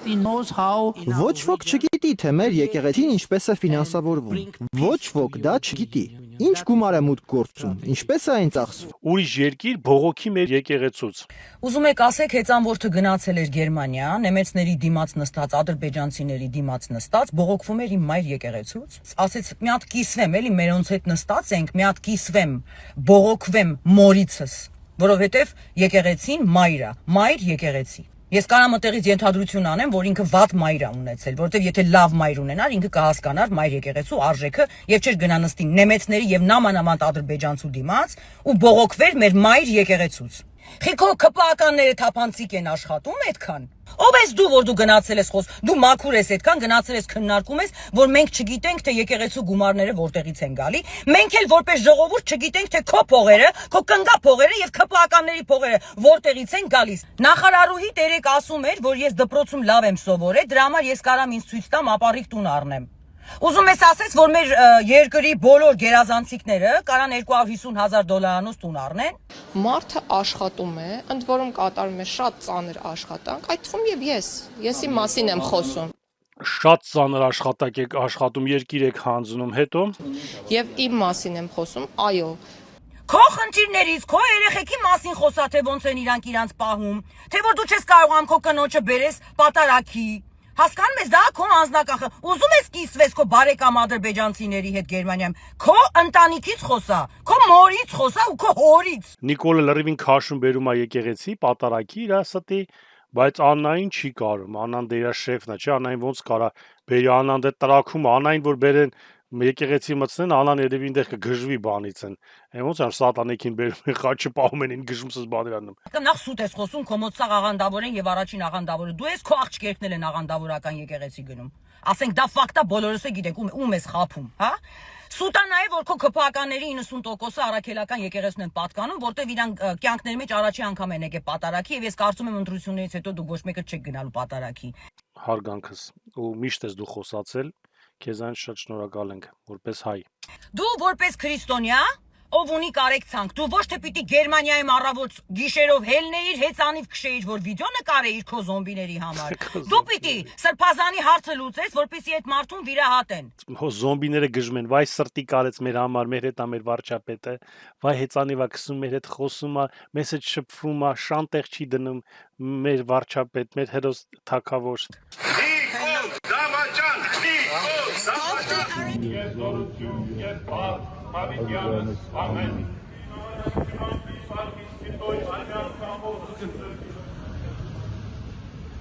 Ոչ ոք չգիտի, թե մեր եկեղեցին ինչպես է ֆինանսավորվում։ Ոչ ոք դա չգիտի։ Ինչ գումար է մուտք գործում, ինչպես է այն ծախսվում։ Ուրիշ երկիր բողոքի մեր եկեղեցուց։ Ուզում եք ասեք, հեծանվորդը գնացել էր Գերմանիա, նեմեցների դիմաց նստած, ադրբեջանցիների դիմաց նստած, բողոքվում էր իմ մայր եկեղեցուց։ Ասեց, մի հատ կիսվեմ, էլի մերոնց հետ նստած ենք, մի հատ կիսվեմ, բողոքվեմ մորիցս, որովհետև եկեղեցին մայր է, մայր եկեղեցի։ Ես կարամ այդտեղից ենթադրություն անեմ, որ ինքը վատ մայր է ունեցել, որովհետև եթե լավ մայր ունենար, ինքը կհասկանար մայր եկեղեցու արժեքը եւ չէր գնա նստի նեմեցների եւ նամանավանդ ադրբեջանցու դիմաց ու բողոքվեր մեր մայր եկեղեցուց։ Խիքո ԿՊԱ-ականները թափանցիկ են աշխատում այդքան։ Ով ես դու, որ դու գնացել ես խոս, դու մաքուր ես այդքան գնացել ես քննարկում ես, որ մենք չգիտենք, թե եկեղեցու գումարները որտեղից են գալի, մենք էլ որպես ժողովուրդ չգիտենք, թե քո փողերը, քո կնգա փողերը եւ ԿՊԱ-ականների փողերը որտեղից են գալիս։ Նախարարուհի տերեկ ասում էր, որ ես դպրոցում լավ եմ սովորել, դրա համար ես կարամ ինձ ցույց տամ ապառիկ տուն առնեմ։ Ուզում ես ասես, որ մեր երկրի բոլոր գերազանցիկները կարան $250,000 տուն առնեն։ Մարդը աշխատում է, ընդ որում կատարում է շատ ծանր աշխատանք, այդ թվում եւ եսի մասին եմ խոսում։ Շատ ծանր աշխատակ եք աշխատում, երկիր եք հանձնում, հետո Եվ իմ մասին եմ խոսում, այո։ Քո խնդիրներից, քո երեխեքի մասին խոսա, թե ոնց են իրանք իրանց պահում, թե որ դու չես կարողանում քո կնոջը բերես պատարակի։ Հասկանում ես, դա քո անձնական ուզում ես կիսվես քո բարեկամ ադրբեջանցիների հետ Գերմանիայում, քո ընտանիքից խոսա, քո մորից խոսա ու քո հորից։ Նիկոլը լրիվին քաշում բերում է եկեղեցի, պատարակի իր ստի, բայց Աննային չի կարում, Աննան դերա շեֆն է, չէ, Աննային ոնց կարա բերի Աննան դե տրակում, Աննային որ բերեն եկեղեցի մտցնեն, Աննան երևի ինտեղ կգժվի բանից են։ Այն ոնց է սատանեքին բերում են, խաչը պահում են, գժումսս բادرանում։ Նախ սուտ ես խոսում, քո մոտ սաղ աղանդավոր են եւ առաջին աղանդավորը։ Դու ես քո աղջիկերքն են աղանդավորական եկեղեցի գնում։ Ասենք դա ֆակտ է, բոլորս է գիտեք, ում ես խափում, հա։ Սուտա նաև որ քո ԿՊԱ-ականների 90%-ը առաքելական եկեղեցուն են պատկանում, որտեվ իրանք կյանքների մեջ առաջի անգամ են եկել պատարակի եւ ես կարծում եմ ընտրություններից հետո դուք ոչ մեկը չեք գնալու պատարակի։ Հարգանքս ու միշտ ես դու խոսացել, քեզան շատ շնորհակալ ենք, որպես հայ։ Դու որպես քրիստոնյա, ով ունի կարեկցանք, դու ոչ թե պիտի Գերմանիայում առավոտ գիշերով հելնեիր, հեծանիվ քշեիր, որ վիդեո նկարեիր քո զոմբիների համար։ Դու պիտի սրբազանի հարցը լուծես, որպեսզի այդ մարդուն վիրահատեն։ Զոմբիները գժում են, վայ սրտի կարեց մեր համար, մեր հետ է մեր վարչապետը, վայ հեծանիվա քսում մեր հետ խոսում է, մեզ հետ շփվում է, շանտեղ չի դնում մեր վարչապետ, մեր հերոս թագավոր։ Amen.